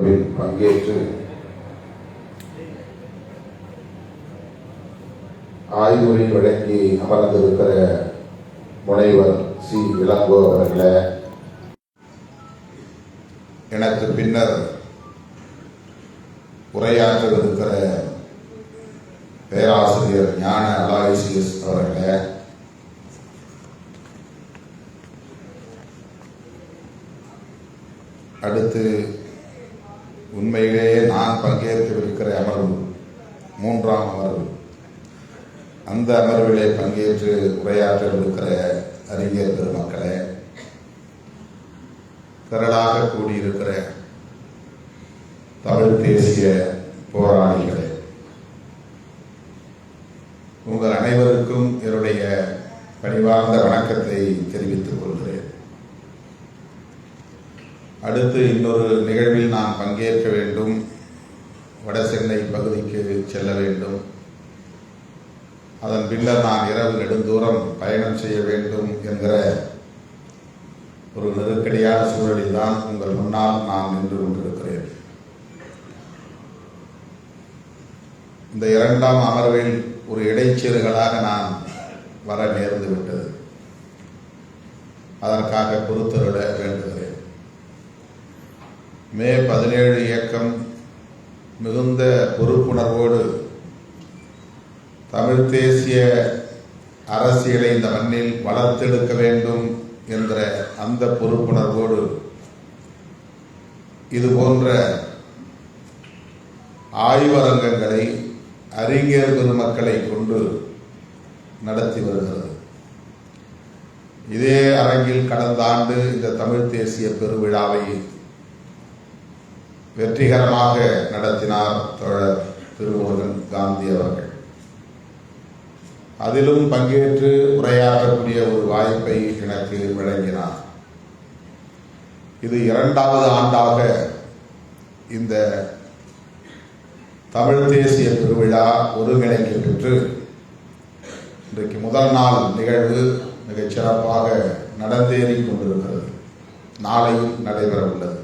அமர்வில் பங்கேற்று ஆய்வுரை வழங்கி அமர்ந்திருக்கிற முனைவர் சி. இளங்கோ அவர்களே, எனக்கு பின்னர் உரையாற்றவிருக்கிற பேராசிரியர் ஞான அலாய்சியஸ் அவர்களே, அடுத்து உண்மையிலேயே நான் பங்கேற்கவிருக்கிற அமர்வு 3ஆம் அமர்வு. அந்த அமர்விலே பங்கேற்று உரையாற்றவிருக்கிற அறிஞர் பெருமக்களே, திரளாக கூடியிருக்கிற தமிழ் தேசிய போராளிகளே, உங்கள் அனைவருக்கும் என்னுடைய பணிவார்ந்த வணக்கத்தை தெரிவித்துக் கொள்கிறேன். அடுத்து இன்னொரு நிகழ்வில் நான் பங்கேற்க வேண்டும், வடசென்னை பகுதிக்கு செல்ல வேண்டும். அதன் பின்னர் நான் இரவு நெடுந்தூரம் பயணம் செய்ய வேண்டும் என்கிற ஒரு நெருக்கடியான சூழலில் தான் உங்கள் முன்னால் நான் நின்று கொண்டிருக்கிறேன். இந்த 2ஆம் அமர்வில் ஒரு இடைச்சீறுகளாக நான் வர நேர்ந்து விட்டது. அதற்காக பொறுத்தருள வேண்டுகிறேன். மே 17 இயக்கம் மிகுந்த பொறுப்புணர்வோடு தமிழ் தேசிய அரசியலை இந்த மண்ணில் வளர்த்தெடுக்க வேண்டும் என்ற அந்த பொறுப்புணர்வோடு இது போன்ற ஆய்வரங்கங்களை அறிஞர் பெருமக்களை கொண்டு நடத்தி வருகிறது. இதே அரங்கில் கடந்த ஆண்டு இந்த தமிழ் தேசிய பெருவிழாவை வெற்றிகரமாக நடத்தினார் தோழர் திருமுருகன் காந்தி அவர்கள். அதிலும் பங்கேற்று உரையாற்றக்கூடிய ஒரு வாய்ப்பை எனக்கு வழங்கினார். இது 2வது ஆண்டாக இந்த தமிழ் தேசிய பெருவிழா ஒருங்கிணைந்து பெற்று இன்றைக்கு முதல் நாள் நிகழ்வு மிகச் சிறப்பாக நடந்தேறிக் கொண்டிருக்கிறது. நாளையும் நடைபெற உள்ளது.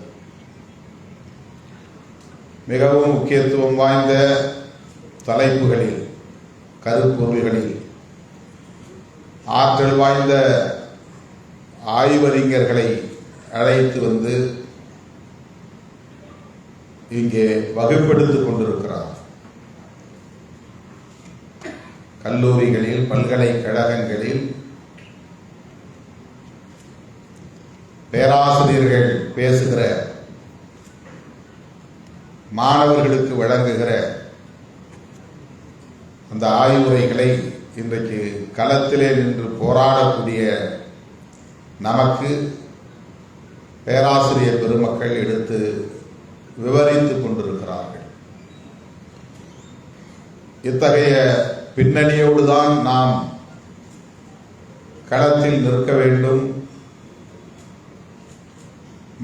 மிகவும் முக்கியத்துவம் வாய்ந்த தலைப்புகளில், கருப்பொருள்களில் ஆற்றல் வாய்ந்த ஆய்வறிஞர்களை அழைத்து வந்து இங்கே வகுப்பெடுத்துக் கொண்டிருக்கிறார். கல்லூரிகளில், பல்கலைக்கழகங்களில் பேராசிரியர்கள் பேசுகிற, மாணவர்களுக்கு வழங்குகிற அந்த ஆய்வுரைகளை இன்றைக்கு களத்திலே நின்று போராடக்கூடிய நமக்கு பேராசிரியர் பெருமக்கள் எடுத்து விவரித்துக் கொண்டிருக்கிறார்கள். இத்தகைய பின்னணியோடுதான் நாம் களத்தில் நிற்க வேண்டும்,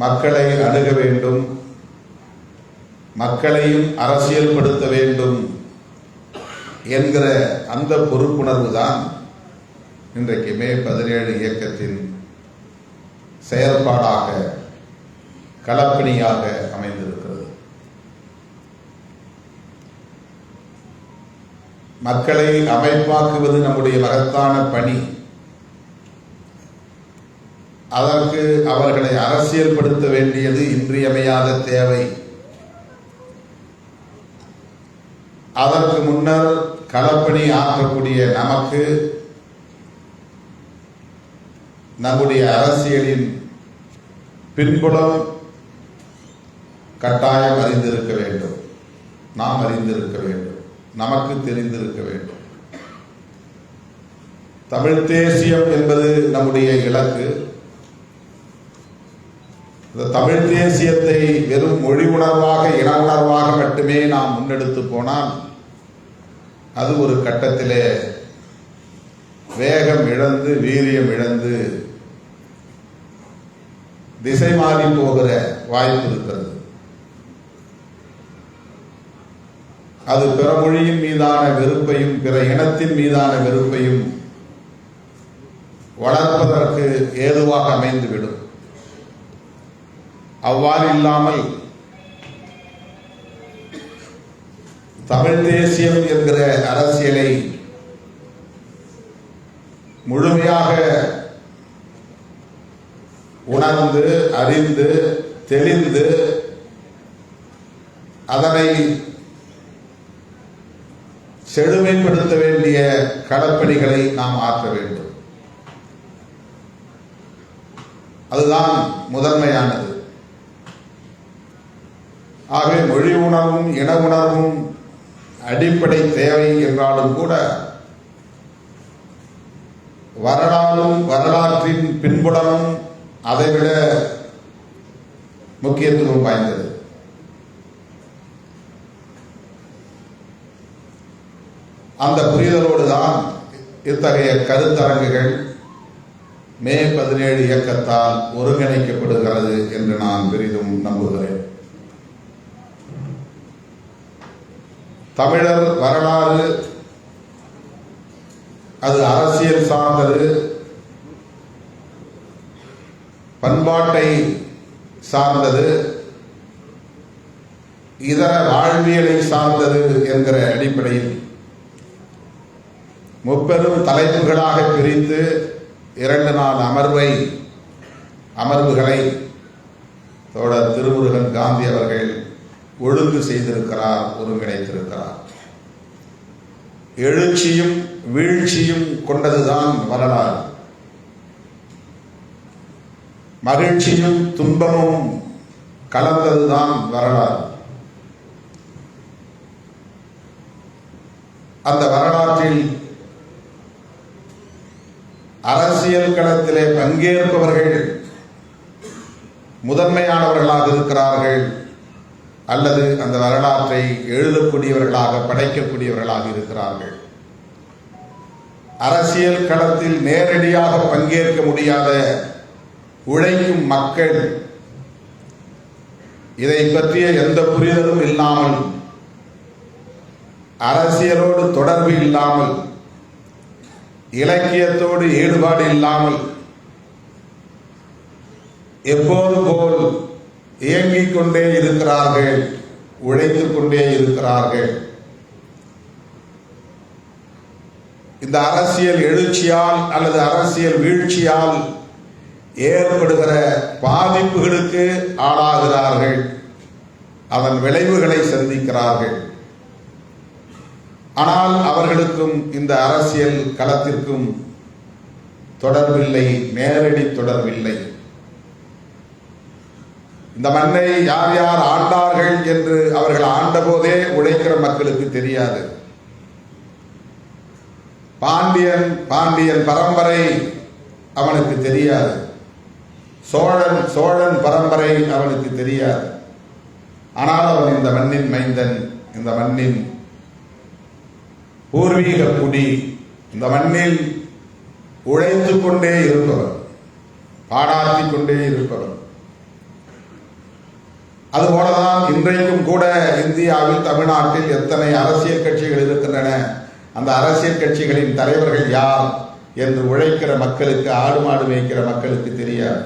மக்களை அணுக வேண்டும், மக்களையும் அரசியல்படுத்த வேண்டும் என்கிற அந்த பொறுப்புணர்வு தான் இன்றைக்கு மே 17 இயக்கத்தின் செயற்பாடாக, களப்பணியாக அமைந்திருக்கிறது. மக்களை அமைப்பாக்குவது நம்முடைய மகத்தான பணி. அதற்கு அவர்களை அரசியல்படுத்த வேண்டியது இன்றியமையாத தேவை. அதற்கு முன்னர் களப்பணி ஆற்றக்கூடிய நமக்கு நம்முடைய அரசியலின் பின்புலம் கட்டாயம் அறிந்திருக்க வேண்டும். நாம் அறிந்திருக்க வேண்டும், நமக்கு தெரிந்திருக்க வேண்டும். தமிழ் தேசியம் என்பது நம்முடைய இலக்கு. இந்த தமிழ் தேசியத்தை வெறும் மொழி உணர்வாக, இன உணர்வாக மட்டுமே நாம் முன்னெடுத்து போனால் அது ஒரு கட்டத்திலே வேகம் இழந்து, வீரியம் இழந்து திசை மாறி போகிற வாய்ப்பு இருக்கிறது. அது பிற மொழியின் மீதான வெறுப்பையும், பிற இனத்தின் மீதான வெறுப்பையும் வளர்ப்பதற்கு ஏதுவாக அமைந்துவிடும். அவ்வாறு இல்லாமல் தமிழ் தேசியம் என்கிற அரசியலை முழுமையாக உணர்ந்து அறிந்து தெளிந்து அதனை செழுமைப்படுத்த வேண்டிய களப்பணிகளை நாம் ஆற்ற வேண்டும். அதுதான் முதன்மையானது. ஆகவே மொழி உணர்வும் இன உணர்வும் அடிப்படை தேவை என்றாலும் கூட வரலாறும் வரலாற்றின் பின்புலமும் அதைவிட முக்கியத்துவம் வாய்ந்தது. அந்த புரிதலோடு தான் இத்தகைய கருத்தரங்குகள் மே 17 இயக்கத்தால் ஒருங்கிணைக்கப்படுகிறது என்று நான் பெரிதும் நம்புகிறேன். தமிழர் வரலாறு அது அரசியல் சார்ந்தது, பண்பாட்டை சார்ந்தது, இதர வாழ்வியலை சார்ந்தது என்கிற அடிப்படையில் முப்பெரும் தலைப்புகளாக பிரித்து 2 நாள் அமர்வுகளை தோழர் திருமுருகன் காந்தி அவர்கள் ஒழுங்கு செய்திருக்கிறார், ஒருங்கிணைத்திருக்கிறார். எழுச்சியும் வீழ்ச்சியும் கொண்டதுதான் வரலாறு. மகிழ்ச்சியும் துன்பமும் கலந்ததுதான் வரலாறு. அந்த வரலாற்றில் அரசியல் களத்திலே பங்கேற்பவர்கள் முதன்மையானவர்களாக இருக்கிறார்கள் அல்லது அந்த வரலாற்றை எழுதக்கூடியவர்களாக படைக்கக்கூடியவர்களாக இருக்கிறார்கள். அரசியல் களத்தில் நேரடியாக பங்கேற்க முடியாத உழைக்கும் மக்கள் இதை பற்றிய எந்த புரிதலும் இல்லாமல், அரசியலோடு தொடர்பு இல்லாமல், இலக்கியத்தோடு ஈடுபாடு இல்லாமல் எப்போது போல் இயங்கிக் கொண்டே இருக்கிறார்கள், உழைத்துக் கொண்டே இருக்கிறார்கள். இந்த அரசியல் எழுச்சியால் அல்லது அரசியல் வீழ்ச்சியால் ஏற்படுகிற பாதிப்புகளுக்கு ஆளாகிறார்கள், அதன் விளைவுகளை சந்திக்கிறார்கள். ஆனால் அவர்களுக்கும் இந்த அரசியல் களத்திற்கும் தொடர்பில்லை, நேரடி தொடர்பில்லை. இந்த மண்ணை யார் யார் ஆண்டார்கள் என்று அவர்கள் ஆண்ட போதே உழைக்கிற மக்களுக்கு தெரியாது. பாண்டியன் பரம்பரை அவனுக்கு தெரியாது, சோழன் பரம்பரை அவனுக்கு தெரியாது. ஆனால் அவன் இந்த மண்ணின் மைந்தன், இந்த மண்ணின் பூர்வீக குடி, இந்த மண்ணில் உழைத்துக் கொண்டே இருப்பவர், பாடாற்றிக் கொண்டே இருப்பவர். அதுபோலதான் இன்றைக்கும் கூட இந்தியாவில் தமிழ்நாட்டில் எத்தனை அரசியல் கட்சிகள் இருக்கின்றன, அந்த அரசியல் கட்சிகளின் தலைவர்கள் யார் என்று உழைக்கிற மக்களுக்கு, ஆடு மாடு மேய்க்கிற மக்களுக்கு தெரியாது.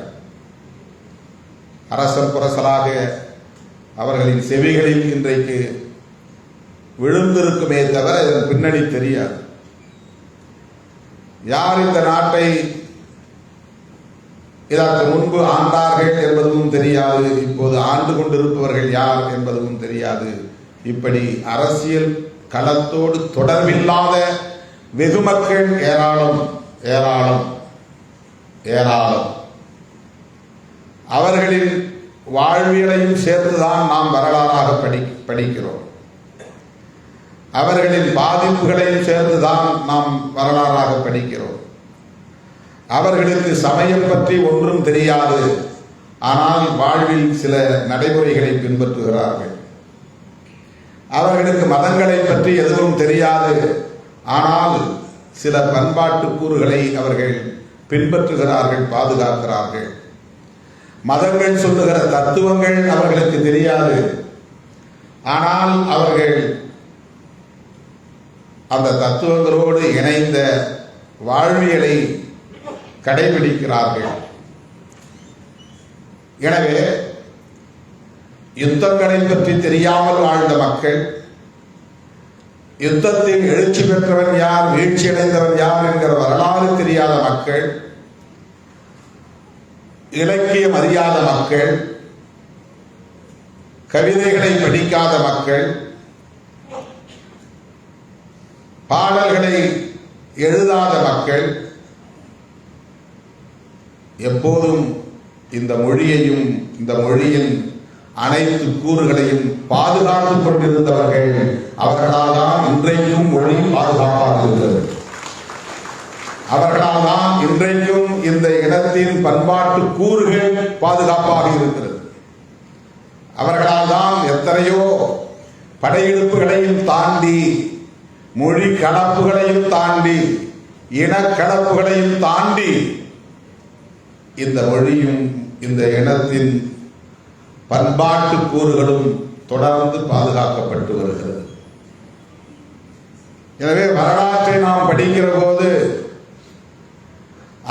அரசல் புரசலாக அவர்களின் செவிகளில் இன்றைக்கு விழுந்திருக்குமே தவிர இதன் பின்னணி தெரியாது. யார் இந்த நாட்டை இதற்கு முன்பு ஆண்டார்கள் என்பதும் தெரியாது, இப்போது ஆண்டு கொண்டிருப்பவர்கள் யார் என்பதும் தெரியாது. இப்படி அரசியல் களத்தோடு தொடர்பில்லாத வெகு மக்கள் ஏராளம் ஏராளம் ஏராளம். அவர்களின் வாழ்வியலையும் சேர்த்துதான் நாம் வரலாறாக படிக்கிறோம். அவர்களின் பாதிப்புகளையும் சேர்த்துதான் நாம் வரலாறாக படிக்கிறோம். அவர்களுக்கு சமயம் பற்றி ஒன்றும் தெரியாது, ஆனால் வாழ்வில் சில நடைமுறைகளை பின்பற்றுகிறார்கள். அவர்களுக்கு மதங்களை பற்றி எதுவும் தெரியாது, ஆனால் சில பண்பாட்டு கூறுகளை அவர்கள் பின்பற்றுகிறார்கள், பாதுகாக்கிறார்கள். மதங்கள் சொல்லுகிற தத்துவங்கள் அவர்களுக்கு தெரியாது, ஆனால் அவர்கள் அந்த தத்துவங்களோடு இணைந்த வாழ்வியலை கடைபிடிக்கிறார்கள். எனவே யுத்தங்களை பற்றி தெரியாமல் வாழ்ந்த மக்கள், யுத்தத்தில் எழுச்சி பெற்றவன் யார், வீழ்ச்சி அடைந்தவன் யார் என்கிற வரலாறு தெரியாத மக்கள், இலக்கியம் அறியாத மக்கள், கவிதைகளை படிக்காத மக்கள், பாடல்களை எழுதாத மக்கள் எப்போதும் இந்த மொழியையும் இந்த மொழியின் அனைத்து கூறுகளையும் பாதுகாத்துக் கொண்டிருந்தவர்கள். அவர்களால் தான் இன்றைக்கும் மொழி பாதுகாப்பாக இருக்கிறது. அவர்களால் தான் இன்றைக்கும் இந்த இனத்தின் பண்பாட்டு கூறுகள் பாதுகாப்பாக இருக்கிறது. அவர்களால் தான் எத்தனையோ படையெடுப்புகளையும் தாண்டி, மொழி கலப்புகளையும் தாண்டி, இனக்கலப்புகளையும் தாண்டி இந்த மொழியும் இந்த இனத்தின் பண்பாட்டு கூறுகளும் தொடர்ந்து பாதுகாக்கப்பட்டு வருகிறது. எனவே வரலாற்றை நாம் படிக்கிற போது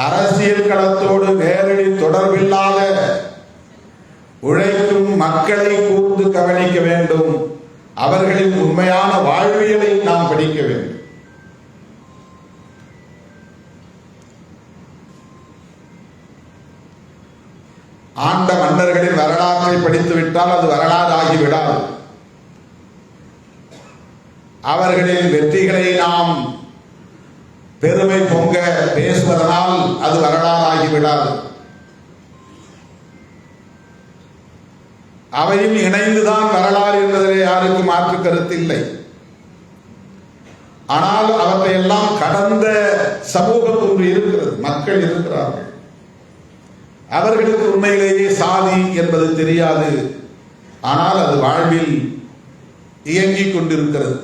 அரசியல் களத்தோடு நேரடி தொடர்பில்லாத உழைக்கும் மக்களை கூர்ந்து கவனிக்க வேண்டும். அவர்களின் உண்மையான வாழ்வியலை நாம் படிக்க வேண்டும். ஆண்ட மன்னர்களின் வரலாற்றை படித்துவிட்டால் அது வரலாறு ஆகிவிடாது. அவர்களின் வெற்றிகளை நாம் பெருமை பொங்க பேசுவதனால் அது வரலாறு ஆகிவிடாது. அவையும் இணைந்துதான் வரலாறு என்பதிலே யாருக்கும் மாற்று கருத்து இல்லை. ஆனால் அவற்றை எல்லாம் கடந்த சமூகம் ஒன்று இருக்கிறது, மக்கள் இருக்கிறார்கள். அவர்களுக்கு உண்மையிலேயே சாதி என்பது தெரியாது. ஆனால் அது வாழ்வில் இயங்கிக் கொண்டிருக்கிறது.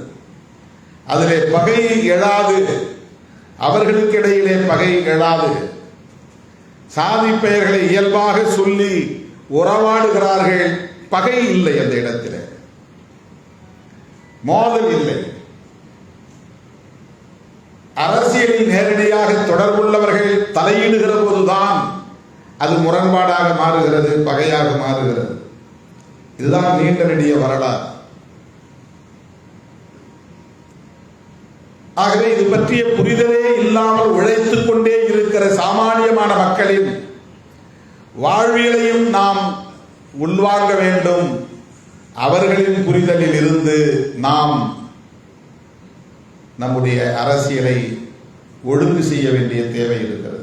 அதிலே பகை எழாது, அவர்களுக்கு இடையிலே பகை எழாது. சாதி பெயர்களை இயல்பாக சொல்லி உறவாடுகிறார்கள். பகை இல்லை, அந்த இடத்தில் மோதல் இல்லை. அரசியலில் நேரடியாக தொடர்புள்ளவர்கள் தலையிடுகிற போதுதான் அது முரண்பாடாக மாறுகிறது, பகையாக மாறுகிறது. இதுதான் நீண்ட நெடிய வரலாறு. ஆகவே இது பற்றிய புரிதலே இல்லாமல் உழைத்துக் கொண்டே இருக்கிற சாமானியமான மக்களின் வாழ்வியலையும் நாம் உள்வாங்க வேண்டும். அவர்களின் புரிதலில் இருந்து நாம் நம்முடைய அரசியலை ஒழுங்கு செய்ய வேண்டிய தேவை இருக்கிறது.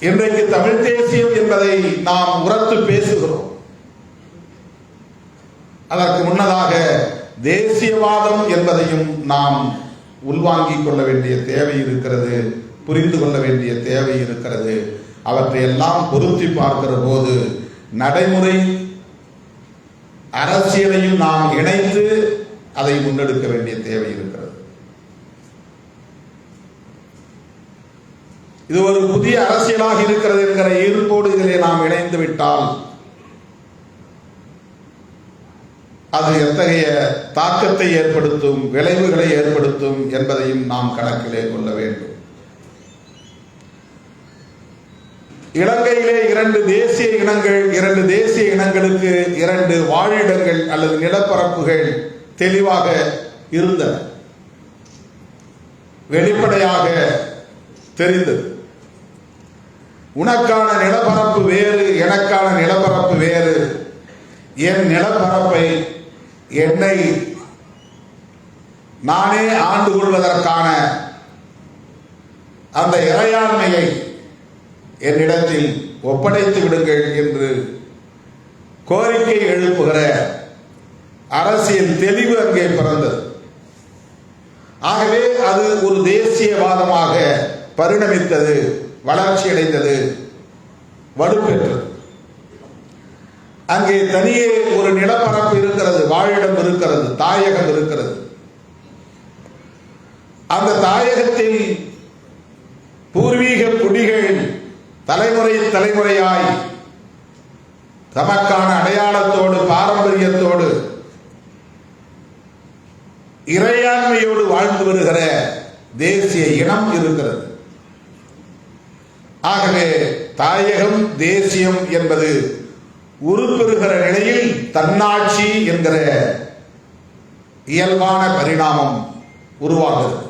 இன்றைக்கு தமிழ் தேசியம் என்பதை நாம் உரத்து பேசுகிறோம். அதற்கு முன்னதாக தேசியவாதம் என்பதையும் நாம் உள்வாங்கிக் கொள்ள வேண்டிய தேவை இருக்கிறது, புரிந்து கொள்ள வேண்டிய தேவை இருக்கிறது. அவற்றை எல்லாம் பொருத்தி பார்க்கிற போது நடைமுறை அரசியலையும் நாம் இணைத்து அதை முன்னெடுக்க வேண்டிய தேவை இருக்கிறது. இது ஒரு புதிய அரசியலாக இருக்கிறது என்கிற ஈர்ப்போடு இதிலே நாம் இணைந்து விட்டால் அது எத்தகைய தாக்கத்தை ஏற்படுத்தும், விளைவுகளை ஏற்படுத்தும் என்பதையும் நாம் கணக்கிலே கொள்ள வேண்டும். இலங்கையிலே இரண்டு தேசிய இனங்களுக்கு இரண்டு வாழிடங்கள் அல்லது நிலப்பரப்புகள் தெளிவாக இருந்தன, வெளிப்படையாக தெரிந்தது. உனக்கான நிலப்பரப்பு வேறு, எனக்கான நிலப்பரப்பு வேறு. என் நிலப்பரப்பை என்னை நானே ஆண்டு கொள்வதற்கான அந்த இறையாண்மையை என்னிடத்தில் ஒப்படைத்து விடுங்கள் என்று கோரிக்கை எழுப்புகிற அரசியல் தெளிவு அங்கே பிறந்தது. ஆகவே அது ஒரு தேசியவாதமாக பரிணமித்தது, வளர்ச்சி அடைந்தது, வலுப்பெற்றது. அங்கே தனியே ஒரு நிலப்பரப்பு இருக்கிறது, வாழிடம் இருக்கிறது, தாயகம் இருக்கிறது. அந்த தாயகத்தில் பூர்வீக குடிகள் தலைமுறையாய் தமக்கான அடையாளத்தோடு, பாரம்பரியத்தோடு, இறையாண்மையோடு வாழ்ந்து வருகிற தேசிய இனம் இருக்கிறது. ஆகவே தாயகம், தேசியம் என்பது உருப்பெறுகிற நிலையில் தன்னாட்சி என்கிற இயல்பான பரிணாமம் உருவாகிறது.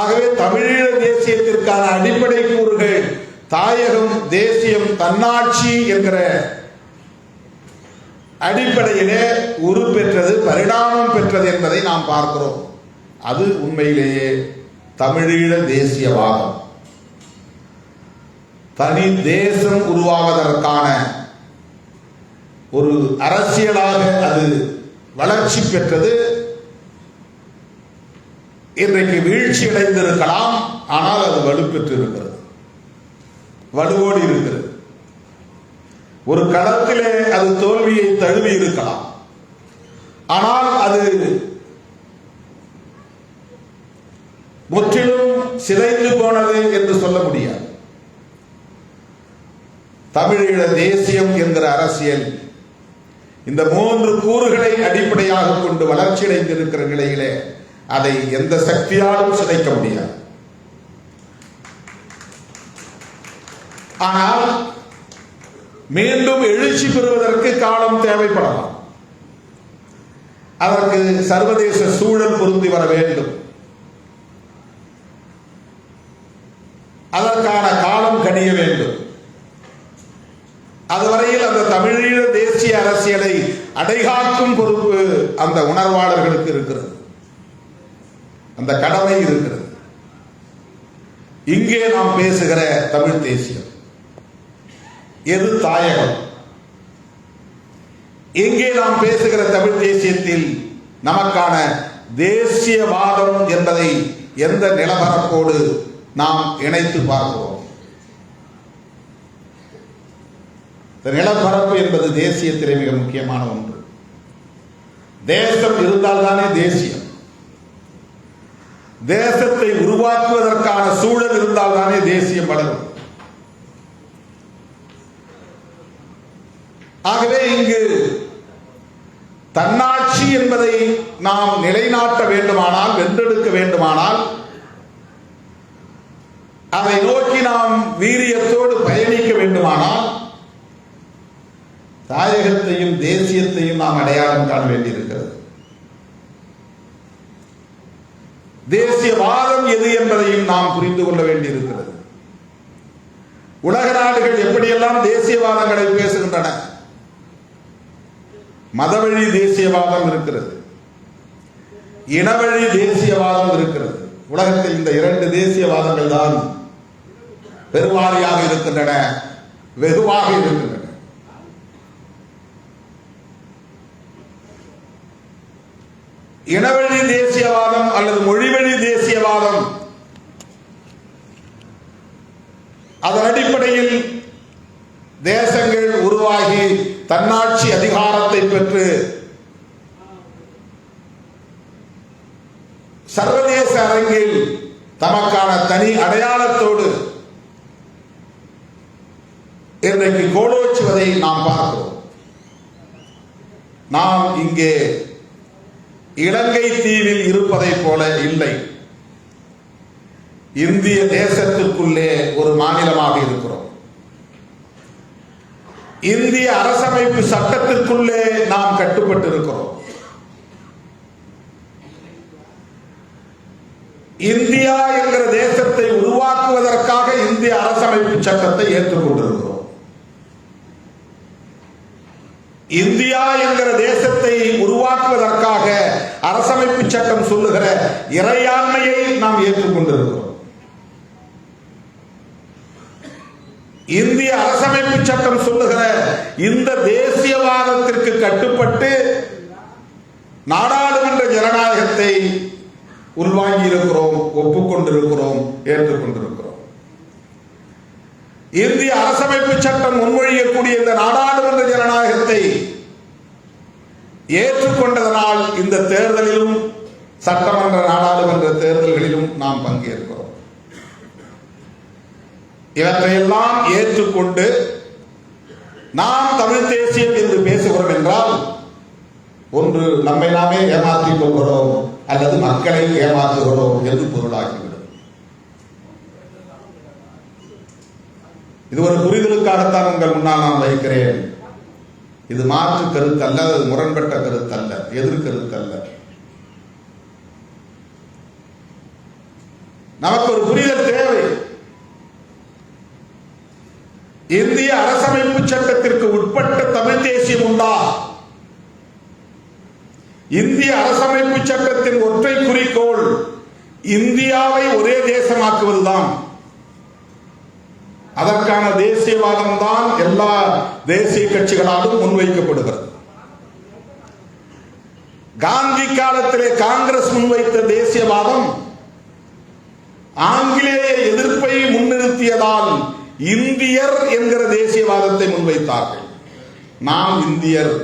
ஆகவே தமிழீழ தேசியத்திற்கான அடிப்படை கூறுகள் தாயகம், தேசியம், தன்னாட்சி என்கிற அடிப்படையிலே உருப்பெற்றது, பரிணாமம் பெற்றது என்பதை நாம் பார்க்கிறோம். அது உண்மையிலேயே தமிழீழ தேசியவாதம். தனி தேசம் உருவாவதற்கான ஒரு அரசியலாக அது வளர்ச்சி பெற்றது. இன்றைக்கு வீழ்ச்சி அடைந்திருக்கலாம், ஆனால் அது வலுப்பெற்று இருக்கிறது, வலுவோடு இருக்கிறது. ஒரு களத்திலே அது தோல்வியை தழுவி இருக்கலாம், ஆனால் அது முற்றிலும் சிதைந்து போனது என்று சொல்ல முடியாது. தமிழீழ தேசியம் என்கிற அரசியல் இந்த 3 கூறுகளை அடிப்படையாக கொண்டு வளர்ச்சியடைந்திருக்கிற நிலையிலே அதை எந்த சக்தியாலும் சிதைக்க முடியாது. ஆனால் மீண்டும் எழுச்சி பெறுவதற்கு காலம் தேவைப்படலாம். அதற்கு சர்வதேச சூழல் பொருந்தி வர வேண்டும். அதற்கான காலம் கணிய வேண்டும். அதுவரையில் அந்த தமிழீழ தேசிய அரசியலை அடைகாக்கும் பொறுப்பு அந்த உணர்வாளர்களுக்கு இருக்கிறது, அந்த கடமை இருக்கிறது. இங்கே நாம் பேசுகிற தமிழ் தேசியம் எது தாயகம்? இங்கே நாம் பேசுகிற தமிழ் தேசியத்தில் நமக்கான தேசியவாதம் என்பதை எந்த நிலவரப்போடு நாம் இணைத்து பார்க்கிறோம்? நிலப்பரப்பு என்பது தேசியத்திலே மிக முக்கியமான ஒன்று. தேசம் இருந்தால்தானே தேசியம். தேசத்தை உருவாக்குவதற்கான சூழல் இருந்தால்தானே தேசியம் வளரும். ஆகவே இங்கு தன்னாட்சி என்பதை நாம் நிலைநாட்ட வேண்டுமானால், வென்றெடுக்க வேண்டுமானால், அதை நோக்கி நாம் வீரியத்தோடு பயணிக்க வேண்டுமானால் தாயகத்தையும் தேசியத்தையும் நாம் அடையாளம் காண வேண்டியிருக்கிறது. தேசியவாதம் எது என்பதையும் நாம் புரிந்து கொள்ள வேண்டியிருக்கிறது. உலக நாடுகள் எப்படியெல்லாம் தேசியவாதங்களை பேசுகின்றன. மதவழி தேசியவாதம் இருக்கிறது, இனவழி தேசியவாதம் இருக்கிறது. உலகத்தில் இந்த 2 தேசியவாதங்கள் தான் பெருவாரியாக இருக்கின்றன, வெகுவாக இருக்கின்றன. இனவழி தேசியவாதம் அல்லது மொழிவழி தேசியவாதம், அதன் அடிப்படையில் தேசங்கள் உருவாகி தன்னாட்சி அதிகாரத்தை பெற்று சர்வதேச அரங்கில் தமக்கான தனி அடையாளத்தோடு இன்றைக்கு கோலோச்சுவதை நாம் பார்க்கிறோம். நாம் இங்கே இலங்கை தீவில் இருப்பதை போல இல்லை. இந்திய தேசத்திற்குள்ளே ஒரு மாநிலமாக இருக்கிறோம். இந்திய அரசமைப்பு சட்டத்திற்குள்ளே நாம் கட்டுப்பட்டு இருக்கிறோம். இந்தியா என்கிற தேசத்தை உருவாக்குவதற்காக இந்திய அரசமைப்பு சட்டத்தை ஏற்றுக்கொண்டிருக்கிறோம். இந்தியா என்கிற தேசத்தை உருவாக்குவதற்காக அரசமைப்பு சட்டம் சொல்லுகிற இறையாண்மையை நாம் ஏற்றுக்கொண்டிருக்கிறோம். இந்திய அரசமைப்பு சட்டம் சொல்லுகிற இந்த தேசியவாதத்திற்கு கட்டுப்பட்டு நாடாளுமன்ற ஜனநாயகத்தை உள்வாங்கி இருக்கிறோம், ஒப்புக்கொண்டிருக்கிறோம், ஏற்றுக்கொண்டிருக்கிறோம். இந்திய அரசமைப்பு சட்டம் முன்மொழியக்கூடிய இந்த நாடாளுமன்ற ஜனநாயகத்தை ஏற்றுக்கொண்டதனால் இந்த தேர்தலிலும் சட்டமன்ற நாடாளுமன்ற தேர்தல்களிலும் நாம் பங்கேற்கிறோம். இவற்றையெல்லாம் ஏற்றுக்கொண்டு நாம் தமிழ் தேசியம் என்று பேசுகிறோம் என்றால், ஒன்று நம்மை நாமே ஏமாற்றிக் கொள்கிறோம் அல்லது மக்களை ஏமாற்றுகிறோம் என்று பொருளாகிவிடும். இது ஒரு புரிதலுக்காகத்தான் உங்கள் முன்னால் நான் வைக்கிறேன். இது மாற்று கருத்து அல்ல, அது முரண்பட்ட கருத்து அல்ல, எதிர்கருத்து அல்ல. நமக்கு ஒரு புரிதல் தேவை. இந்திய அரசமைப்பு சட்டத்திற்கு உட்பட்ட தமிழ் தேசியம் உண்டா? இந்திய அரசமைப்பு சட்டத்தின் ஒற்றை குறிக்கோள் இந்தியாவை ஒரே தேசமாக்குவதுதான். அதற்கான தேசியவாதம் தான் எல்லா தேசிய கட்சிகளாலும் முன்வைக்கப்படுகிறது. காந்தி காலத்திலே காங்கிரஸ் முன்வைத்த தேசியவாதம் ஆங்கிலேய எதிர்ப்பை முன்னிறுத்தியதால் இந்தியர் என்கிற தேசியவாதத்தை முன்வைத்தார்கள். நாம் இந்தியர்,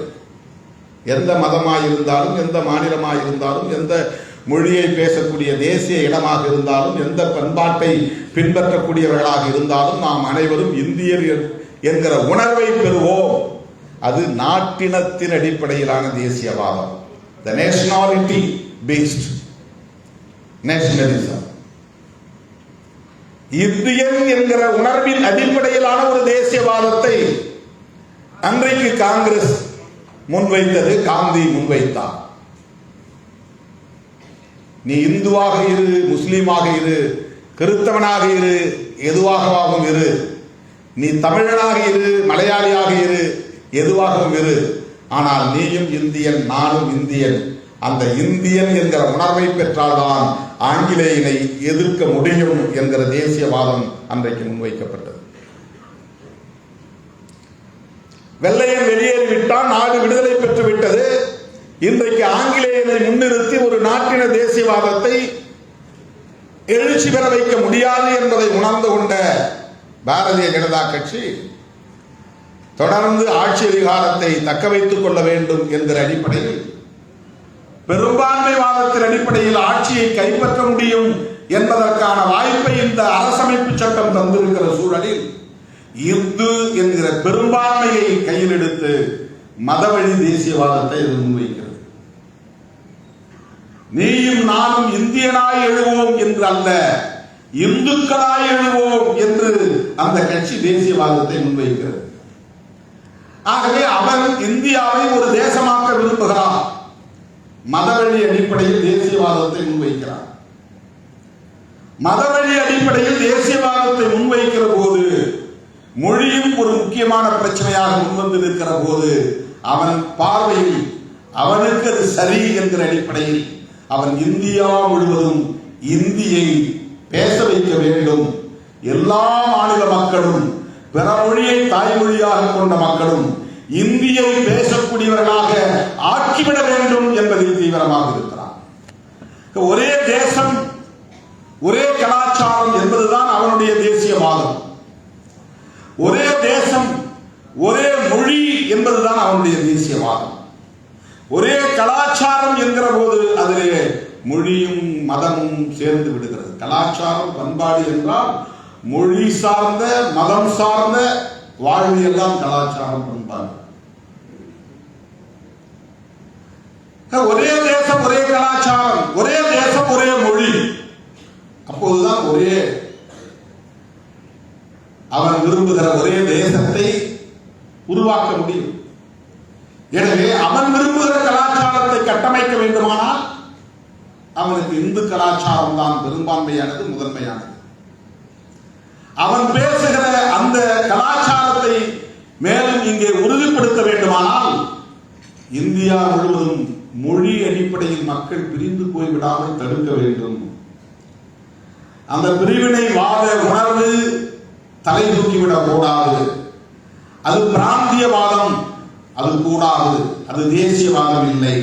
எந்த மதமாய் இருந்தாலும், எந்த மாநிலமாய் இருந்தாலும், எந்த மொழியை பேசக்கூடிய தேசிய இடமாக இருந்தாலும், எந்த பண்பாட்டை பின்பற்றக்கூடியவர்களாக இருந்தாலும் நாம் அனைவரும் இந்தியர் என்கிற உணர்வை பெறுவோம். அது நாட்டினத்தின் அடிப்படையிலான தேசியவாதம். The nationality based nationalism. Indian என்கிற உணர்வின் அடிப்படையிலான ஒரு தேசியவாதத்தை அன்றைக்கு காங்கிரஸ் முன்வைத்தது, காந்தி முன்வைத்தார். நீ இந்துவாக இரு, முஸ்லீமாக இரு, கிறிஸ்தவனாக இரு, எதுவாகவும் இரு, நீ தமிழனாக இரு, மலையாளியாக இரு, எதுவாகவும் இரு, ஆனால் நீயும் இந்தியன், நானும் இந்தியன். அந்த இந்தியன் என்கிற உணர்வை பெற்றால்தான் ஆங்கிலேயனை எதிர்க்க முடியும் என்கிற தேசியவாதம் அன்றைக்கு முன்வைக்கப்பட்டது. வெள்ளையன் வெளியேறிவிட்டான், நாடு விடுதலை பெற்று விட்டது. இன்றைக்கு ஆங்கிலேயனை முன்னிறுத்தி ஒரு நாட்டின தேசியவாதத்தை எழுச்சி பெற வைக்க முடியாது என்பதை உணர்ந்து கொண்ட பாரதிய ஜனதா கட்சி தொடர்ந்து ஆட்சி அதிகாரத்தை தக்க வைத்துக் கொள்ள வேண்டும் என்கிற அடிப்படையில், பெரும்பான்மைவாதத்தின் அடிப்படையில் ஆட்சியை கைப்பற்ற முடியும் என்பதற்கான வாய்ப்பை இந்த அரசமைப்பு சட்டம் தந்திருக்கிற சூழலில் இந்து என்கிற பெரும்பான்மையை கையில் எடுத்து மதவழி தேசியவாதத்தை முன்வைக்கிறது. நீயும் நானும் இந்தியனாய் எழுவோம் என்று அல்ல, இந்துக்களாய் எழுவோம் என்று அந்த கட்சி தேசியவாதத்தை முன்வைக்கிறது. ஆகவே அவன் இந்தியாவை ஒரு தேசமாக்க விரும்புகிறான். மதவழி அடிப்படையில் தேசியவாதத்தை முன்வைக்கிறான். மதவழி அடிப்படையில் தேசியவாதத்தை முன்வைக்கிற போது மொழியும் ஒரு முக்கியமான பிரச்சனையாக முன்வந்து நிற்கிற போது அவன் பார்வையில் அவனுக்கு அது சரி என்கிற அடிப்படையில் அவன் இந்தியா முழுவதும் இந்தியை பேச வைக்க வேண்டும். எல்லா மாநில மக்களும், பிற மொழியை தாய்மொழியாக கொண்ட மக்களும் இந்தியை பேசக்கூடியவர்களாக ஆக்கிவிட வேண்டும் என்பதில் தீவிரமாக இருக்கிறார். ஒரே தேசம், ஒரே கலாச்சாரம் என்பதுதான் அவனுடைய தேசியவாதம். ஒரே தேசம், ஒரே மொழி என்பதுதான் அவனுடைய தேசியவாதம். ஒரே கலாச்சாரம் என்கிற போது அதிலே மொழியும் மதமும் சேர்ந்து விடுகிறது. கலாச்சாரம், பண்பாடு என்றால் மொழி சார்ந்த, மதம் சார்ந்த வாழ்வு எல்லாம் கலாச்சாரம், பண்பாடு. ஒரே தேசம், ஒரே கலாச்சாரம், ஒரே தேசம், ஒரே மொழி. அப்போதுதான் ஒரே அவன் விரும்புகிற ஒரே தேசத்தை உருவாக்க முடியும். எனவே அவன் விரும்புகிற கலாச்சாரத்தை கட்டமைக்க வேண்டுமானால் அவனுக்கு இந்து கலாச்சாரம் தான் பெரும்பான்மையானது, முதன்மையானது. அவன் பேசுகிற அந்த கலாச்சாரத்தை மேலும் இங்கே உறுதிப்படுத்த வேண்டுமானால் இந்தியா முழுவதும் மொழி அடிப்படையில் மக்கள் பிரிந்து போய்விடாமல் தடுக்க வேண்டும். அந்த பிரிவினை வாத உணர்வு தலை தூக்கிவிடக் கூடாது. அது பிராந்தியவாதம், அது கூடாது. அது தேசியவாதம் இல்லை.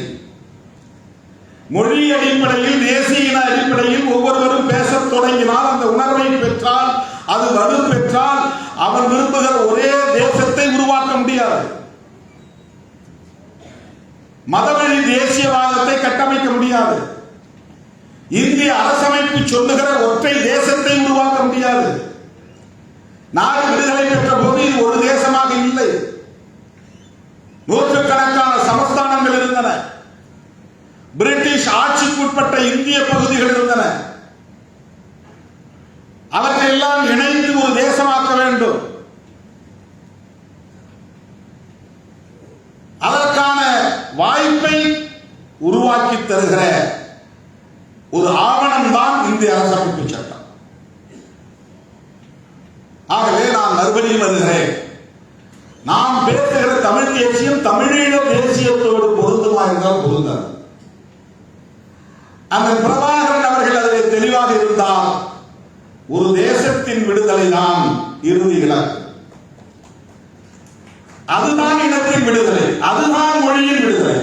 மொழி அடிப்படையில், தேசிய அடிப்படையில் ஒவ்வொருவரும் பேசத் தொடங்கினால், அந்த உணர்வை பெற்றால், அது வலு பெற்றால் அவன் விரும்புகிற ஒரே தேசத்தை உருவாக்க முடியாது. மதவழி தேசியவாதத்தை கட்டமைக்க முடியாது. இந்திய அரசமைப்பு சொல்லுகிற ஒற்றை தேசத்தை உருவாக்க முடியாது. நாடு விடுதலை பெற்ற போது இது ஒரு தேசமாக இல்லை. நூற்றுக்கணக்கான சமஸ்தானங்கள் இருந்தன. பிரிட்டிஷ் ஆட்சிக்கு உட்பட்ட இந்திய பகுதிகள் இருந்தன. அவற்றை எல்லாம் இணைந்து ஒரு தேசமாக்க வேண்டும். வாய்ப்பை உருவாக்கி தருகிற ஒரு ஆவணம் தான் இந்திய அரசமைப்பு சட்டம். ஆகவே நான் மறுபடியும் வருகிறேன், நாம் பேசுகிற தமிழ் தேசியம் தமிழீழ தேசியத்தோடு பொருந்துமா என்றால் பொருந்தாது. அந்த பிரபாகரன் அவர்கள் அதில் தெளிவாக இருந்தால் ஒரு தேசத்தின் விடுதலை தான் இறுதி இலக்கு. அதுதான் இனத்தின் விடுதலை, அதுதான் மொழியின் விடுதலை.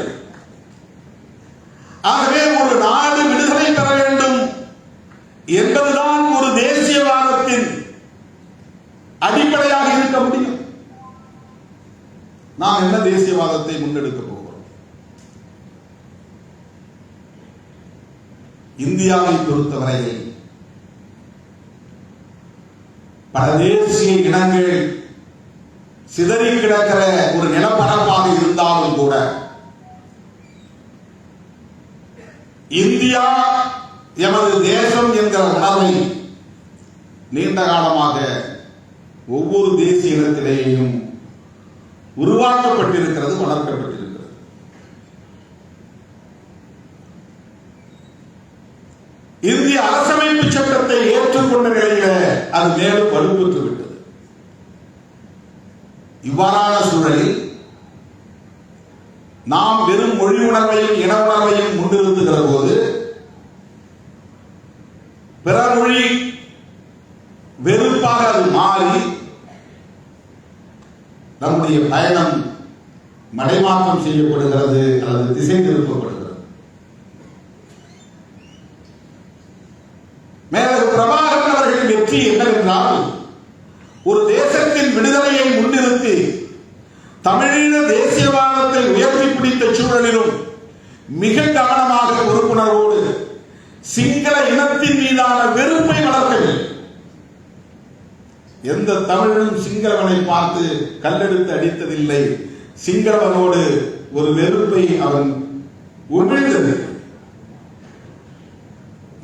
ஆகவே ஒரு நாடு விடுதலை பெற வேண்டும் என்பதுதான் ஒரு தேசியவாதத்தின் அடிப்படையாக இருக்க முடியும். நாம் என்ன தேசியவாதத்தை முன்னெடுக்க போகிறோம்? இந்தியாவை பொறுத்தவரையில் பல தேசிய இனங்கள் சிதறி கிடக்கிற ஒரு நிலப்பரப்பாக இருந்தாலும் கூட இந்தியா எமது தேசம் என்கிற உணர்வை நீண்ட காலமாக ஒவ்வொரு தேசிய இனத்திலேயும் உருவாக்கப்பட்டிருக்கிறது, வளர்க்கப்பட்டிருக்கிறது. இந்திய அரசமைப்பு சட்டத்தை ஏற்றுக்கொண்ட நிலையில அது மேலும் வலுப்பெற்று விட்டது. இவ்வாறான சூழலில் நாம் வெறும் மொழி உணர்வையும் இன உணர்வையும் முன்னிறுத்துகிற போது பிற மொழி வெறுப்பாக அது மாறி நம்முடைய பயணம் மடைமாற்றம் செய்யப்படுகிறது அல்லது திசை திருப்பப்படுகிறது. மேலும் பிரபாகரன் அவர்களின் வெற்றி என்னவென்றால் ஒரு தேசத்தின் விடுதலையை முன்னிறுத்தி தமிழீழ தேசியவாதத்தை உயர்த்தி பிடித்த சூழலிலும் மிக கவனமாக பொறுப்புணர்வோடு சிங்கள இனத்தின் மீதான வெறுப்பை வளர்க்கவில்லை. எந்த தமிழனும் சிங்களவனை பார்த்து கல்லெடுத்து அடித்ததில்லை. சிங்களவனோடு ஒரு வெறுப்பை அவன் உமிழ்ந்தது.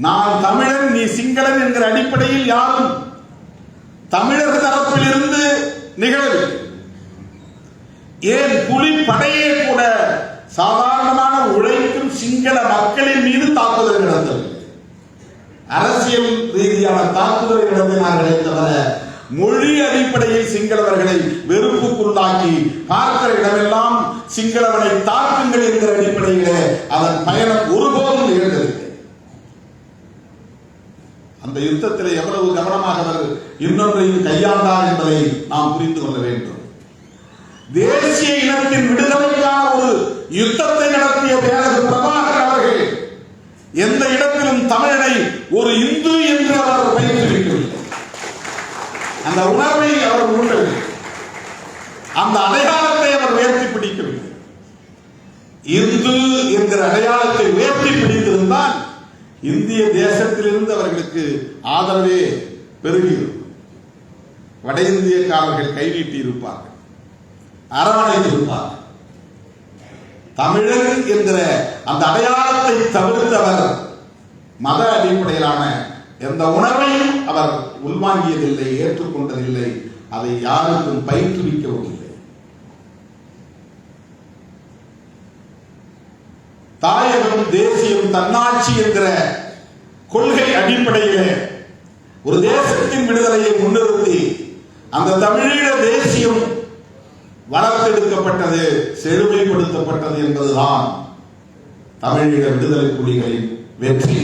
நான் தமிழன், நீ சிங்களன் என்கிற அடிப்படையில் யாரும் தமிழர் தரப்பில் இருந்து நிகழவில்லை. ஏன் புலி படையே கூட சாதாரணமான உழைக்கும் சிங்கள மக்களின் மீது தாக்குதல் நடத்தவில்லை. அரசியல் ரீதியான தாக்குதலை நடத்தினார்களே தவிர மொழி அடிப்படையில் சிங்களவர்களை வெறுப்புக்குள்ளாக்கி பார்க்கிற இடமெல்லாம் சிங்களவனை தாக்குங்கள் என்கிற அடிப்படையிலே அதன் பயணம் ஒருபோதும் நிகழ்ந்ததில்லை. அந்த யுத்தத்தில் எவ்வளவு கவனமாக அவர் இன்னொன்றையும் கையாண்டார் என்பதை நாம் புரிந்து கொள்ள வேண்டும். தேசிய இனத்தின் விடுதலைக்கான ஒரு யுத்தத்தை நடத்திய பேரரசு பிரபாகரன் அவர்கள் எந்த இடத்திலும் தமிழனை ஒரு இந்து என்று அவர் பயிற்றுவிக்கவில்லை. அந்த உணர்வை அவர் உண்டவில்லை. அந்த அடையாளத்தை அவர் உயர்த்தி பிடிக்கவில்லை. இந்து என்கிற அடையாளத்தை உயர்த்தி பிடித்திருந்தால் இந்திய தேசத்திலிருந்து அவர்களுக்கு ஆதரவே பெருகியிருக்கும். வட இந்தியக்காரர்கள் கைநீட்டி இருப்பார்கள், அரவணைத்திருப்பார்கள். தமிழர் என்கிற அந்த அடையாளத்தை தவிர்த்தவர் மத அடிப்படையிலான எந்த உணர்வையும் அவர் உள்வாங்கியதில்லை, ஏற்றுக்கொண்டதில்லை. அதை யாருக்கும் பயிற்றுவிக்கவும் இல்லை. தாயகம், தேசியம், தன்னாட்சி என்கிற கொள்கை அடிப்படையிலே ஒரு தேசத்தின் விடுதலையை முன்னிறுத்தி அந்த தமிழீழ தேசியம் வளர்த்தெடுக்கப்பட்டது, செழுமைப்படுத்தப்பட்டது என்பதுதான் தமிழீழ விடுதலை புலிகளின் வெற்றி.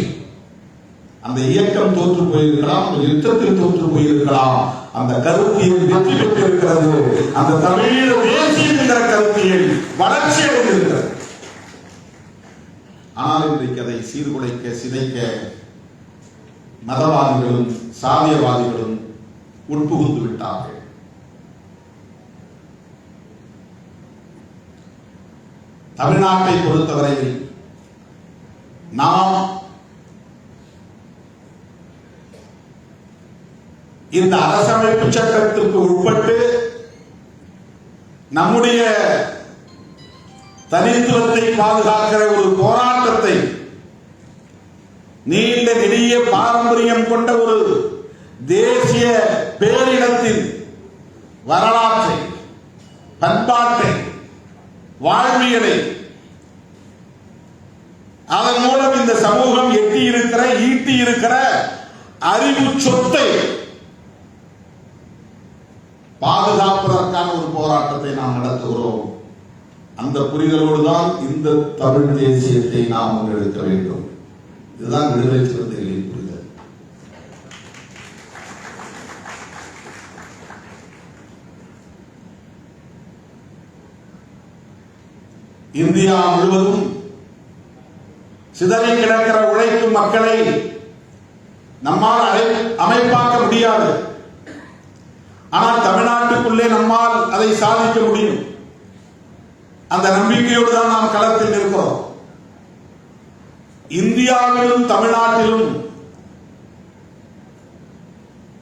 அந்த இயக்கம் தோற்று போயிருக்கலாம், அந்த யுத்தத்தில் தோற்று போயிருக்கலாம், அந்த கருத்தியல் வெற்றி பெற்றிருக்கிறது. அந்த தமிழீழ தேசியம் என்கிற கருத்தியல் வளர்ச்சி அடைந்திருக்கிறது. ஆனால் இன்றைக்கு அதை சீர்குலைக்க, சிதைக்க மதவாதிகளும் சாதியவாதிகளும் உட்புகுந்து விட்டார்கள். தமிழ்நாட்டை பொறுத்தவரையில் நாம் இந்த அரசமைப்பு சட்டத்திற்கு உட்பட்டு நம்முடைய தனித்துவத்தை பாதுகாக்கிற ஒரு போராட்டத்தை, நீண்ட நெடிய பாரம்பரியம் கொண்ட ஒரு தேசிய பேரினத்தின் வரலாற்றை, பண்பாட்டை, வாழ்வியலை அதன் மூலம் இந்த சமூகம் ஈட்டி இருக்கிற அறிவு சொத்தை பாதுகாப்பதற்கான ஒரு போராட்டத்தை நாம் நடத்துகிறோம். அந்த புரிதலோடு தான் இந்த தமிழ் தேசியத்தை நாம் முன்னெடுக்க வேண்டும். இதுதான் விடுதலை சிறுத்தைகளின் புரிதல். இந்தியா முழுவதும் சிதறி கிடக்கிற உழைக்கும் மக்களை நம்மால் அமைப்பாக்க முடியாது. ஆனால் தமிழ்நாட்டுக்குள்ளே நம்மால் அதை சாதிக்க முடியும். அந்த நம்பிக்கையோடு தான் நாம் களத்தில் இருக்கிறோம். இந்தியாவிலும் தமிழ்நாட்டிலும்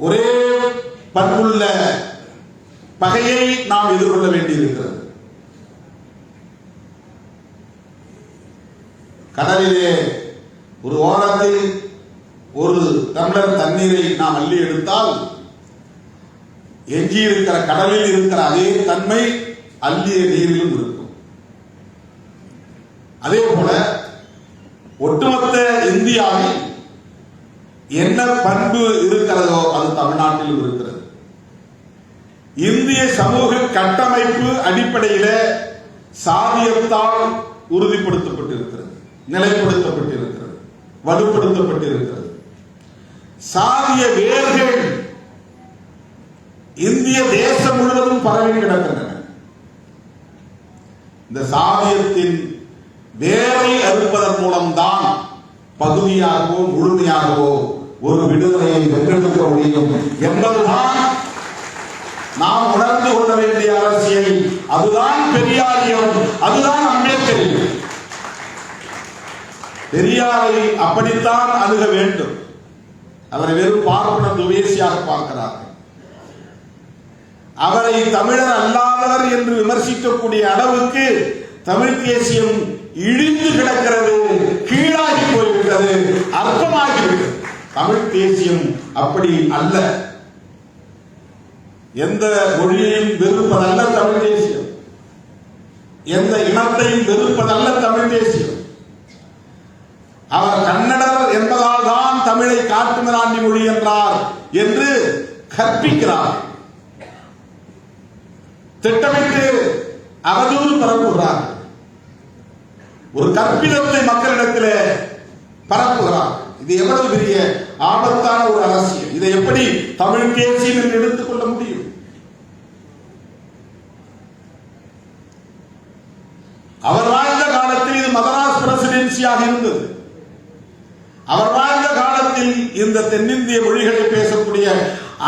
ஒரே பண்புள்ள பகையை நாம் எதிர்கொள்ள வேண்டியிருக்கிறது. கடலிலே ஒரு ஓரத்தில் ஒரு டம்ளர் தண்ணீரை நாம் அள்ளி எடுத்தால் எஞ்சி இருக்கிற கடலில் இருக்கிற அதே தன்மை அள்ளிய நீரிலும் இருக்கும். அதே போல ஒட்டுமொத்த இந்தியாவில் என்ன பண்பு இருக்கிறதோ அது தமிழ்நாட்டிலும் இருக்கிறது. இந்திய சமூக கட்டமைப்பு அடிப்படையில் சாதியத்தால் உறுதிப்படுத்தப்பட்டிருக்கிறது, நிலைப்படுத்தப்பட்டிருக்கிறது, வலுப்படுத்தப்பட்டிருக்கிறது. சாதிய வேர்கள் இந்திய தேசம் முழுவதும் பரவி கிடக்கின்றன. இந்த சாதியத்தின் வேரை அறுப்பதன் மூலம்தான் பகுதியாகவோ முழுமையாகவோ ஒரு விடுதலையை வென்றெடுக்க முடியும் என்பதுதான் நாம் உணர்ந்து கொள்ள வேண்டிய அரசியல். அதுதான் பெரியாரியம், அதுதான் அம்பேத்கர். பெரியாரை அப்படித்தான் அணுக வேண்டும். அவரை வெறும் பார்ப்பன துவேசியாக பார்க்கிறார்கள். அவரை தமிழர் அல்லாதவர் என்று விமர்சிக்கக்கூடிய அளவுக்கு தமிழ் தேசியம் இழிந்து கிடக்கிறது, கீழாகி போய்விட்டது, அற்பமாகிவிட்டது. தமிழ் தேசியம் அப்படி அல்ல. எந்த மொழியையும் வெறுப்பதல்ல தமிழ் தேசியம், எந்த இனத்தையும் வெறுப்பதல்ல தமிழ் தேசியம். அவர் கன்னடர் என்பதால் தான் தமிழை காட்டுமிராண்டி மொழி என்றார் என்று கற்பிக்கிறார். திட்டமிட்டு அவதூறு பரப்புகிறார். ஒரு கற்பிதத்தை மக்களிடத்தில் பரப்புகிறார். இது எவ்வளவு பெரிய ஆபத்தான ஒரு அரசியல். இதை எப்படி தமிழ் தேசியம் என்று எடுத்துக் கொள்ள முடியும்? அவர் வாழ்ந்த காலத்தில் இது மதராஸ் பிரசிடென்சியாக இருந்தது. அவர் வாழ்ந்த காலத்தில் இந்த தென்னிந்திய மொழிகளை பேசக்கூடிய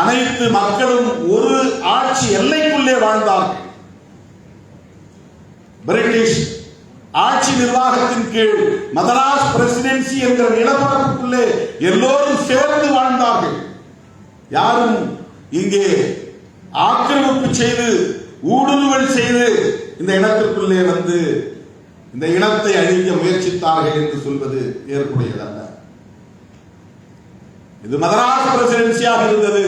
அனைத்து மக்களும் ஒரு ஆட்சி எல்லைக்குள்ளே வாழ்ந்தார்கள். பிரிட்டிஷ் ஆட்சி நிர்வாகத்தின் கீழ் மதராஸ் பிரசிடென்சி என்கிற நிலப்பரப்புக்குள்ளே எல்லோரும் சேர்ந்து வாழ்ந்தார்கள். யாரும் இங்கே ஆக்கிரமிப்பு செய்து ஊடுருவல் செய்து இந்த இனத்திற்குள்ளே வந்து இந்த இனத்தை அழிக்க முயற்சித்தார்கள் என்று சொல்வது ஏற்புடையதல்ல. இது மதராஸ் பிரசிடென்சியாக இருந்தது.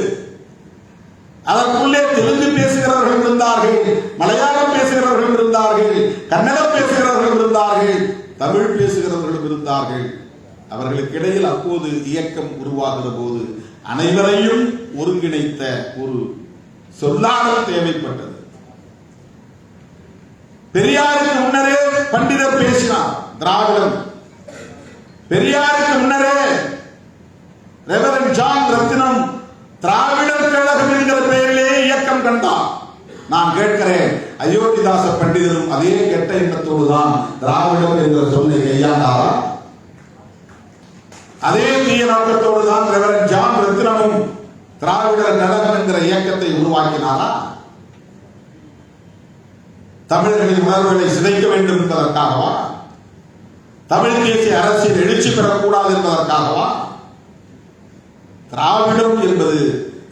அதற்குள்ளே தெலுங்கு பேசுகிறவர்கள் இருந்தார்கள், மலையாளம் பேசுகிறவர்கள் இருந்தார்கள், கன்னடம் பேசுகிறவர்கள் இருந்தார்கள், தமிழ் பேசுகிறவர்களும் இருந்தார்கள். அவர்களுக்கு இடையில் அப்போது இயக்கம் உருவாகிற போது அனைவரையும் ஒருங்கிணைத்த ஒரு சொல்லாடல் தேவைப்பட்டது. பெரியாருக்கு முன்னரே பண்டிதர் பேசினார் திராவிடம். பெரியாருக்கு முன்னரே ரெவரண்ட் ஜான் ரத்தினம் திராவிடர் கழகம் என்கிற பெயரிலே இயக்கம் கண்டார். நான் கேட்கிறேன், அயோத்திதாச பண்டிதரும் அதே கெட்ட எண்ணத்தோடு தான் திராவிடம் என்ற சொல்லை கையாண்டாரா? அதே தீய நோக்கத்தோடு தான் ரெவரண்ட் ஜான் ரத்தினமும் திராவிடர் கழகம் என்கிற இயக்கத்தை உருவாக்கினாரா? தமிழர்களின் உணர்வுகளை சிதைக்க வேண்டும் என்பதற்காகவா? தமிழ் தேசிய அரசியல் எழுச்சி பெறக்கூடாது என்பதற்காகவா? திராவிடம் என்பது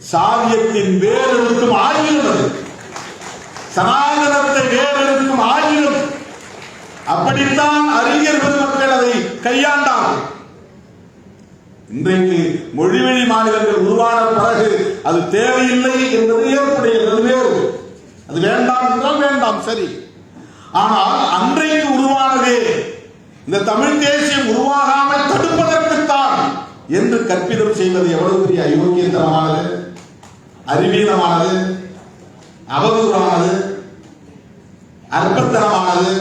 சாதியத்தின் வேறெடுக்கும் ஆயுதம். அது சனாதனத்தை வேறெடுக்கும் ஆயுதம். அப்படித்தான் அறிஞர் பெருமக்கள் அதை கையாண்டார்கள். இன்றைக்கு மொழிவழி மாநிலங்கள் உருவான பிறகு அது தேவையில்லை என்பது ஏற்புடையது, வேறு. அது வேண்டாம் என்றால் வேண்டாம், சரி. ஆனால் அன்றைக்கு உருவானதே இந்த தமிழ் தேசியம் உருவாகாமல் தடுப்பதற்குத்தான் என்று கற்பிதம் செய்வது எவ்வளவு பெரிய அயோக்கியத்தனமானது, அறிவீனமானது, அவதூறானது, அற்பத்தனமானது.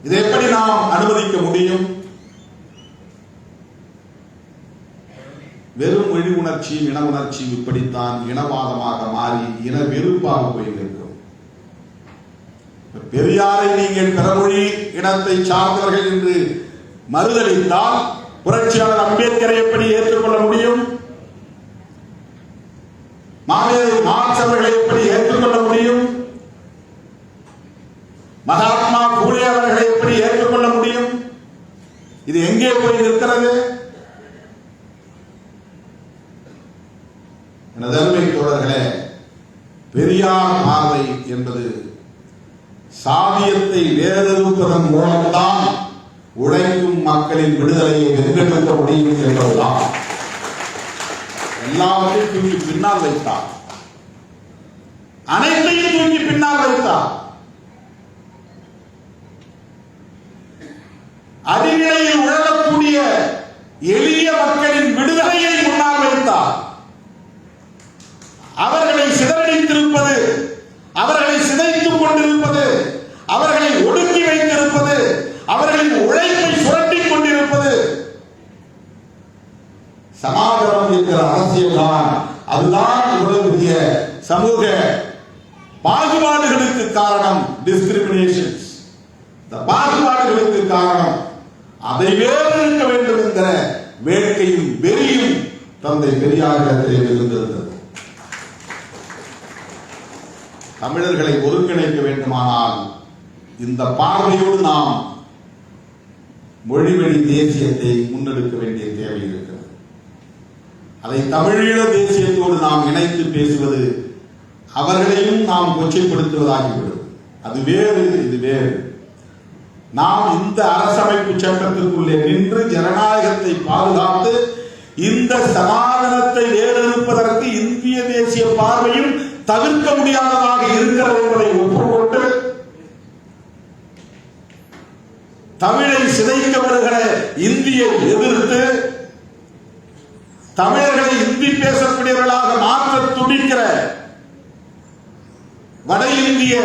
இதை எப்படி நாம் அனுமதிக்க முடியும்? வெறும் மொழி உணர்ச்சி, இன உணர்ச்சி இப்படித்தான் இனவாதமாக மாறி இன வெறுப்பாக போய் நிற்கும். பெரியாரை நீங்கள் பிறமொழி இனத்தை சார்ந்தவர்கள் என்று மறுதளித்தால் புரட்சியாளர் அம்பேத்கரை எப்படி ஏற்றுக்கொள்ள முடியும்? மாமேதை மார்க்ஸ் அவர்களை எப்படி ஏற்றுக்கொள்ள முடியும்? மகாத்மா பூலே அவர்களை எப்படி ஏற்றுக்கொள்ள முடியும்? இது எங்கே போய் நிற்கிறது? எனது அருமை தோழர்களே, பெரியார் பார்வை என்பது சாதியத்தை வேறறுப்பதன் மூலம்தான் உழைக்கும் மக்களின் விடுதலையை வென்றெடுக்க முடியும் என்பதுதான். எல்லாவற்றையும் தூக்கி பின்னால் வைத்தார், அனைத்தையும் தூக்கி பின்னால் வைத்தார். அறிவிலையில் உழலக்கூடிய எளிய மக்களின் விடுதலையை முன்னால் வைத்தார். அவர்களை சிதறடித்திருப்பது, அவர்களை சிதைத்துக் கொண்டிருப்பது, அவர்களை ஒடுக்கி வைத்திருப்பது, அவர்களின் உழைப்பை சுரண்டிக் கொண்டிருப்பது சமாஜம் என்கிற அரசியல் தான். அதுதான் இவ்வளவு பெரிய சமூக பாகுபாடுகளுக்கு காரணம். டிஸ்கிரிமினேஷன்ஸ், இந்த பாகுபாடுகளுக்கு காரணம். அதை வேறு இருக்க வேண்டும் என்கிற வேட்கையும் வெறியும் தந்தை பெரியாரிடத்திலே இருந்திருந்தது. தமிழர்களை ஒருங்கிணைக்க வேண்டுமானால் இந்த பார்வையோடு நாம் மொழிவழி தேசியத்தை முன்னெடுக்க வேண்டிய தேவை இருக்கிறது. அதை தமிழீழ தேசியத்தோடு நாம் இணைத்து பேசுவது அவர்களையும் நாம் கொச்சைப்படுத்துவதாகிவிடும். அது வேறு, இது வேறு. நாம் இந்த அரசமைப்பு சட்டத்திற்குள்ளே நின்று ஜனநாயகத்தை பாதுகாத்து இந்த சனாதனத்தை வேறறுப்பதற்கு இந்திய தேசிய பார்வையும் தவிர்க்க முடியாததாக இருக்கிறது என்பதை ஒப்புக்கொண்டு தமிழை சிதைக்க வருகிற இந்தியை எதிர்த்து தமிழர்களை இந்தி பேசக்கூடியவர்களாக மாற்ற துடிக்கிற வட இந்திய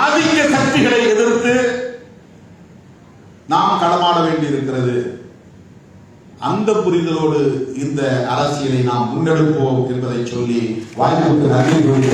ஆதிக்க சக்திகளை எதிர்த்து நாம் களமாட வேண்டியிருக்கிறது. அந்த புரிதலோடு இந்த அரசியலை நாம் முன்னெடுப்போம் என்பதை சொல்லி வாய்ப்புக்கு நன்றி கூறி